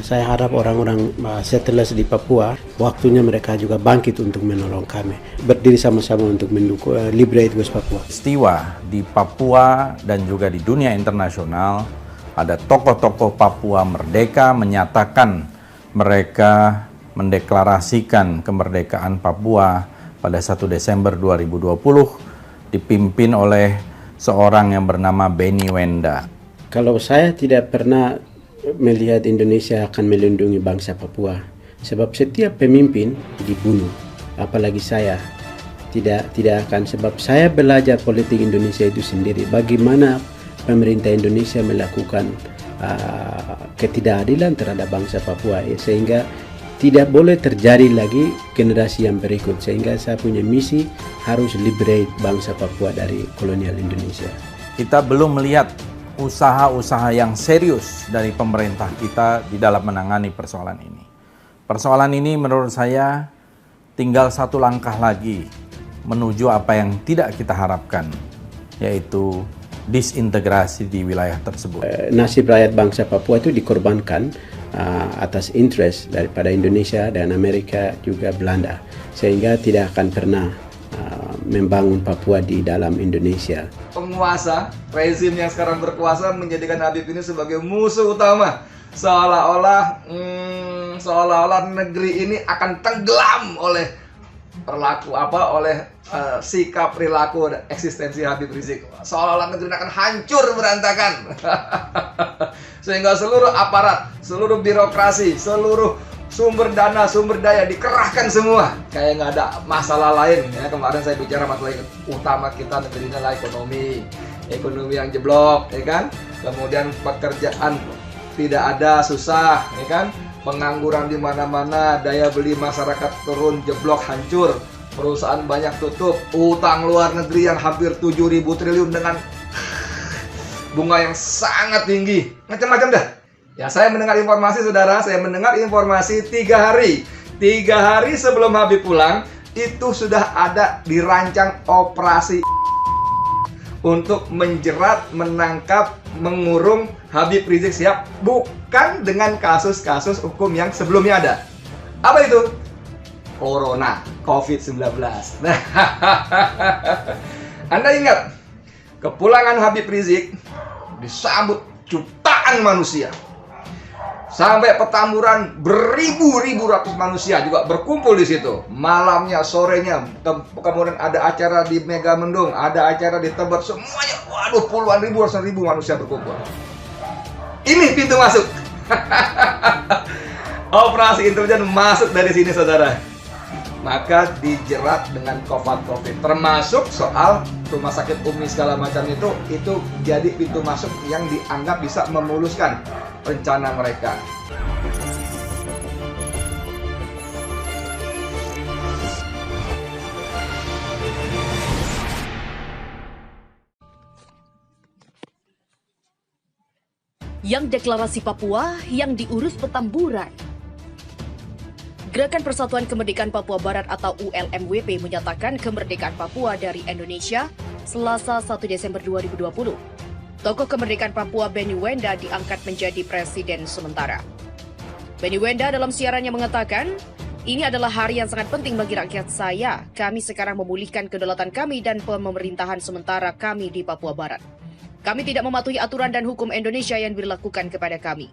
Saya harap orang-orang settlers di Papua, waktunya mereka juga bangkit untuk menolong kami. Berdiri sama-sama untuk mendukung Liberate West Papua. Peristiwa di Papua dan juga di dunia internasional, ada tokoh-tokoh Papua merdeka menyatakan mereka mendeklarasikan kemerdekaan Papua pada 1 Desember 2020 dipimpin oleh seorang yang bernama Benny Wenda. Kalau saya tidak pernah melihat Indonesia akan melindungi bangsa Papua, sebab setiap pemimpin dibunuh, apalagi saya tidak akan, sebab saya belajar politik Indonesia itu sendiri, bagaimana pemerintah Indonesia melakukan ketidakadilan terhadap bangsa Papua, sehingga tidak boleh terjadi lagi generasi yang berikut, sehingga saya punya misi harus liberate bangsa Papua dari kolonial Indonesia. Kita belum melihat usaha-usaha yang serius dari pemerintah kita di dalam menangani persoalan ini. Persoalan ini menurut saya tinggal satu langkah lagi menuju apa yang tidak kita harapkan, yaitu disintegrasi di wilayah tersebut. Nasib rakyat bangsa Papua itu dikorbankan atas interest daripada Indonesia dan Amerika juga Belanda, sehingga tidak akan pernah membangun Papua di dalam Indonesia. Penguasa, rezim yang sekarang berkuasa menjadikan Habib ini sebagai musuh utama. Seolah-olah negeri ini akan tenggelam oleh sikap, perilaku, dan eksistensi Habib Rizik. Seolah-olah negeri ini akan hancur berantakan. Sehingga seluruh aparat, seluruh birokrasi, seluruh sumber dana, sumber daya dikerahkan semua. Kayak nggak ada masalah lain. Ya, kemarin saya bicara masalah utama kita negeri ini adalah ekonomi yang jeblok, ya kan? Kemudian pekerjaan tidak ada, susah, ya kan? Pengangguran di mana-mana, daya beli masyarakat turun, jeblok, hancur. Perusahaan banyak tutup, utang luar negeri yang hampir 7.000 triliun dengan bunga yang sangat tinggi, macam-macam dah. Ya, saya mendengar informasi, saudara, saya mendengar informasi 3 hari sebelum Habib pulang, itu sudah ada dirancang operasi untuk menjerat, menangkap, mengurung Habib Rizik Syihab, bukan dengan kasus-kasus hukum yang sebelumnya ada. Apa itu? Corona, COVID-19. Nah, Anda ingat, kepulangan Habib Rizik disambut jutaan manusia. Sampai Petamburan beribu-ribu ratus manusia juga berkumpul di situ. Malamnya, sorenya, kemudian ada acara di Megamendung, ada acara di Tebet, semuanya, waduh, puluhan ribu, ratusan ribu manusia berkumpul. Ini pintu masuk. Operasi intelijen masuk dari sini, saudara. Maka dijerat dengan COVID, termasuk soal rumah sakit Umi segala macam itu jadi pintu masuk yang dianggap bisa memuluskan rencana mereka. Yang deklarasi Papua yang diurus Petamburan. Gerakan Persatuan Kemerdekaan Papua Barat atau ULMWP menyatakan kemerdekaan Papua dari Indonesia Selasa 1 Desember 2020. Tokoh kemerdekaan Papua Benny Wenda diangkat menjadi presiden sementara. Benny Wenda dalam siarannya mengatakan, "Ini adalah hari yang sangat penting bagi rakyat saya. Kami sekarang memulihkan kedaulatan kami dan pemerintahan sementara kami di Papua Barat. Kami tidak mematuhi aturan dan hukum Indonesia yang dilakukan kepada kami."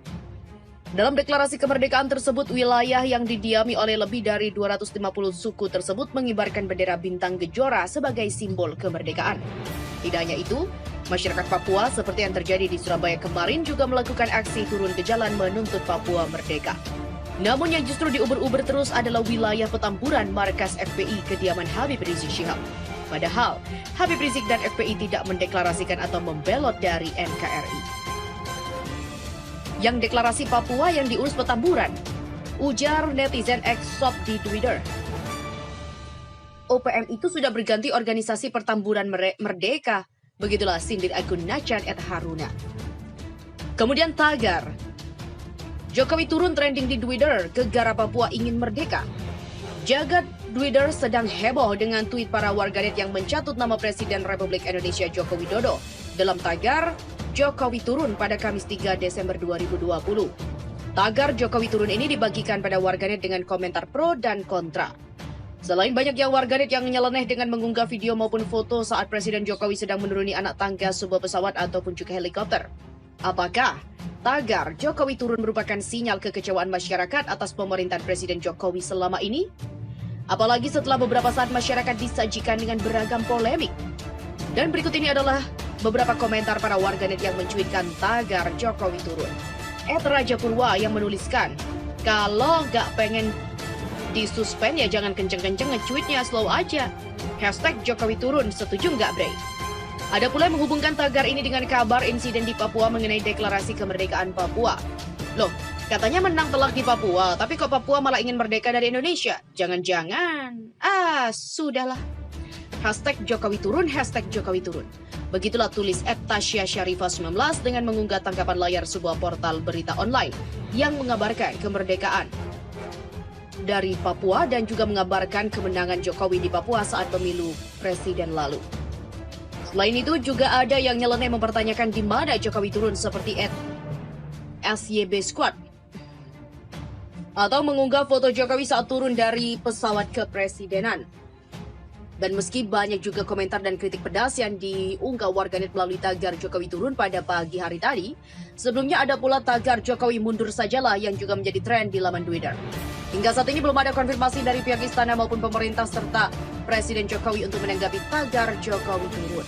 Dalam deklarasi kemerdekaan tersebut, wilayah yang didiami oleh lebih dari 250 suku tersebut mengibarkan bendera bintang gejora sebagai simbol kemerdekaan. Tidak hanya itu, masyarakat Papua seperti yang terjadi di Surabaya kemarin juga melakukan aksi turun ke jalan menuntut Papua merdeka. Namun yang justru diuber-uber terus adalah wilayah Petamburan, markas FPI kediaman Habib Rizik Syihab. Padahal, Habib Rizik dan FPI tidak mendeklarasikan atau membelot dari NKRI. Yang deklarasi Papua yang diurus Petamburan, ujar netizen X-Shop di Twitter. OPM itu sudah berganti organisasi Pertamburan Merdeka. Begitulah sindir akun Nacan @Haruna. Kemudian tagar, Jokowi turun trending di Twitter, gegara Papua ingin merdeka. Jagat Twitter sedang heboh dengan tweet para warganet yang mencatut nama Presiden Republik Indonesia Joko Widodo dalam tagar Jokowi turun pada Kamis 3 Desember 2020. Tagar Jokowi turun ini dibagikan pada warganet dengan komentar pro dan kontra. Selain banyak yang warganet yang nyeleneh dengan mengunggah video maupun foto saat Presiden Jokowi sedang menuruni anak tangga sebuah pesawat ataupun juga helikopter. Apakah tagar Jokowi turun merupakan sinyal kekecewaan masyarakat atas pemerintahan Presiden Jokowi selama ini? Apalagi setelah beberapa saat masyarakat disajikan dengan beragam polemik. Dan berikut ini adalah beberapa komentar para warganet yang mencuitkan tagar Jokowi turun. Raja Purwa yang menuliskan, kalau nggak pengen disuspend ya jangan kenceng-kenceng nge-tweetnya, slow aja. Hashtag Jokowi turun, setuju nggak Bre? Ada pula yang menghubungkan tagar ini dengan kabar insiden di Papua mengenai deklarasi kemerdekaan Papua. Loh, katanya menang telak di Papua, tapi kok Papua malah ingin merdeka dari Indonesia? Jangan-jangan. Sudahlah. Hashtag Jokowi turun, hashtag Jokowi turun. Begitulah tulis @Tasya Syarifah 19 dengan mengunggah tangkapan layar sebuah portal berita online yang mengabarkan kemerdekaan dari Papua dan juga mengabarkan kemenangan Jokowi di Papua saat pemilu presiden lalu. Selain itu juga ada yang nyeleneh mempertanyakan di mana Jokowi turun seperti @SYB Squad atau mengunggah foto Jokowi saat turun dari pesawat kepresidenan. Dan meski banyak juga komentar dan kritik pedas yang diunggah warganet melalui tagar Jokowi turun pada pagi hari tadi, sebelumnya ada pula tagar Jokowi mundur sajalah yang juga menjadi tren di laman Twitter. Hingga saat ini belum ada konfirmasi dari pihak istana maupun pemerintah serta Presiden Jokowi untuk menanggapi tagar Jokowi turun.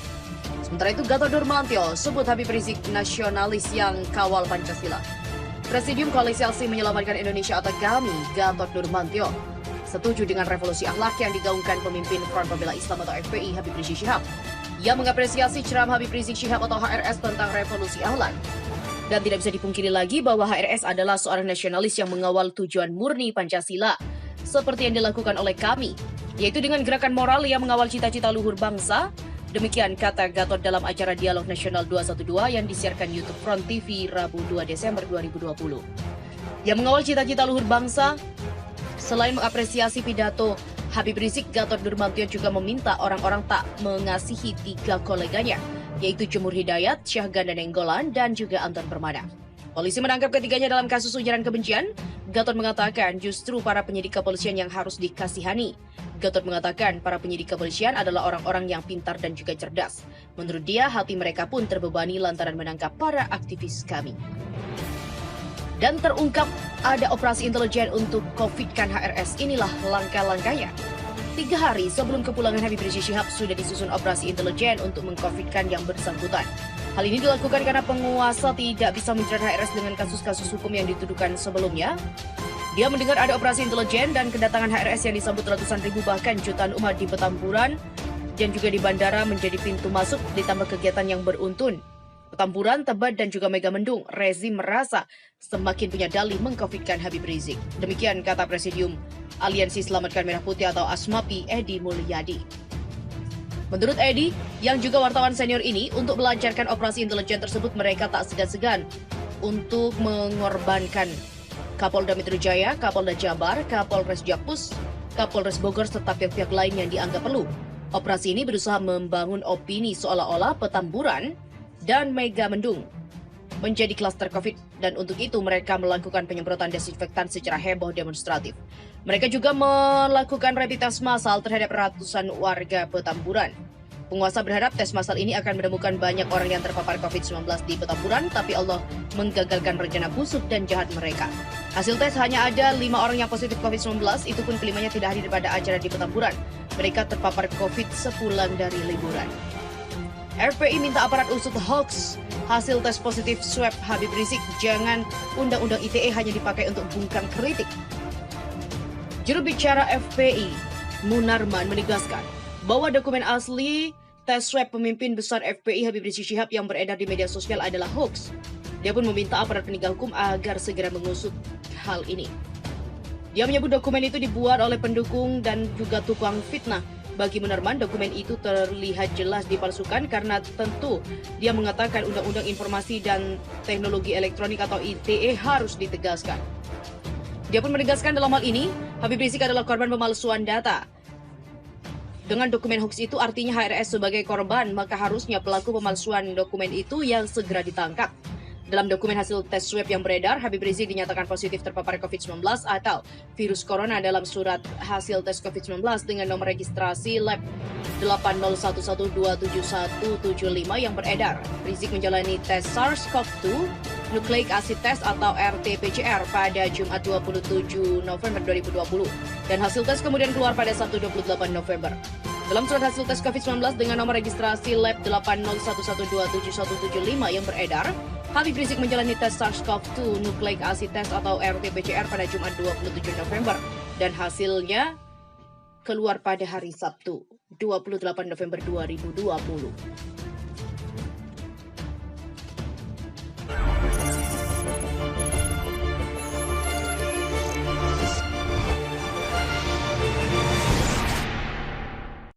Sementara itu Gatot Nurmantio sebut Habib Rizik nasionalis yang kawal Pancasila. Presidium Koalisi ALSI Menyelamatkan Indonesia atau KAMI, Gatot Nurmantio, setuju dengan revolusi akhlak yang digaungkan pemimpin Front Pembela Islam atau FPI Habib Rizik Syihab. Ia mengapresiasi ceramah Habib Rizik Syihab atau HRS tentang revolusi akhlak. Dan tidak bisa dipungkiri lagi bahwa HRS adalah seorang nasionalis yang mengawal tujuan murni Pancasila, seperti yang dilakukan oleh kami, yaitu dengan gerakan moral yang mengawal cita-cita luhur bangsa. Demikian kata Gatot dalam acara Dialog Nasional 212 yang disiarkan YouTube Front TV Rabu 2 Desember 2020. Yang mengawal cita-cita luhur bangsa. Selain mengapresiasi pidato Habib Rizik, Gatot Nurmantio juga meminta orang-orang tak mengasihi 3 koleganya, yaitu Jumur Hidayat, Syahganda Nenggolan, dan juga Anton Permana. Polisi menangkap ketiganya dalam kasus ujaran kebencian. Gatot mengatakan justru para penyidik kepolisian yang harus dikasihani. Gatot mengatakan para penyidik kepolisian adalah orang-orang yang pintar dan juga cerdas. Menurut dia, hati mereka pun terbebani lantaran menangkap para aktivis kami. Dan terungkap ada operasi intelijen untuk COVID-kan HRS. Inilah langkah-langkahnya. 3 hari sebelum kepulangan Habib Rizik Syihab sudah disusun operasi intelijen untuk meng-COVID-kan yang bersangkutan. Hal ini dilakukan karena penguasa tidak bisa menjerat HRS dengan kasus-kasus hukum yang dituduhkan sebelumnya. Dia mendengar ada operasi intelijen dan kedatangan HRS yang disambut ratusan ribu bahkan jutaan umat di Petamburan dan juga di bandara menjadi pintu masuk ditambah kegiatan yang beruntun. Petamburan, Tebet, dan juga Megamendung, rezim merasa semakin punya dalih meng-COVID-kan Habib Rizik. Demikian kata Presidium Aliansi Selamatkan Merah Putih atau ASMAPI, Edi Mulyadi. Menurut Edi, yang juga wartawan senior ini, untuk melancarkan operasi intelijen tersebut mereka tak segan-segan untuk mengorbankan Kapolda Metro Jaya, Kapolda Jabar, Kapolres Jakpus, Kapolres Bogor, serta pihak-pihak lain yang dianggap perlu. Operasi ini berusaha membangun opini seolah-olah Petamburan dan Megamendung menjadi klaster COVID dan untuk itu mereka melakukan penyemprotan desinfektan secara heboh demonstratif. Mereka juga melakukan rapid test massal terhadap ratusan warga Petamburan. Penguasa berharap tes massal ini akan menemukan banyak orang yang terpapar COVID-19 di Petamburan, tapi Allah menggagalkan rencana busuk dan jahat mereka. Hasil tes hanya ada 5 orang yang positif COVID-19, itu pun kelimanya tidak hadir pada acara di Petamburan. Mereka terpapar COVID sepulang dari liburan. FPI minta aparat usut hoax hasil tes positif swab Habib Rizik. Jangan undang-undang ITE hanya dipakai untuk bungkam kritik. Juru bicara FPI, Munarman, menegaskan bahwa dokumen asli tes swab pemimpin besar FPI Habib Rizik Syihab yang beredar di media sosial adalah hoax. Dia pun meminta aparat penegak hukum agar segera mengusut hal ini. Dia menyebut dokumen itu dibuat oleh pendukung dan juga tukang fitnah. Bagi Munarman, dokumen itu terlihat jelas dipalsukan karena tentu dia mengatakan Undang-Undang Informasi dan Teknologi Elektronik atau ITE harus ditegaskan. Dia pun menegaskan dalam hal ini, Habib Rizik adalah korban pemalsuan data. Dengan dokumen hoax itu artinya HRS sebagai korban, maka harusnya pelaku pemalsuan dokumen itu yang segera ditangkap. Dalam dokumen hasil tes swab yang beredar, Habib Rizik dinyatakan positif terpapar COVID-19 atau virus corona dalam surat hasil tes COVID-19 dengan nomor registrasi lab 801127175 yang beredar. Rizik menjalani tes SARS-CoV-2 Nucleic Acid Test atau RT-PCR pada Jumat 27 November 2020 dan hasil tes kemudian keluar pada Sabtu 28 November. Dalam surat hasil tes COVID-19 dengan nomor registrasi lab 801127175 yang beredar, Habib Rizik menjalani tes SARS-CoV-2 Nucleic Acid Test atau RT-PCR pada Jumat 27 November dan hasilnya keluar pada hari Sabtu 28 November 2020.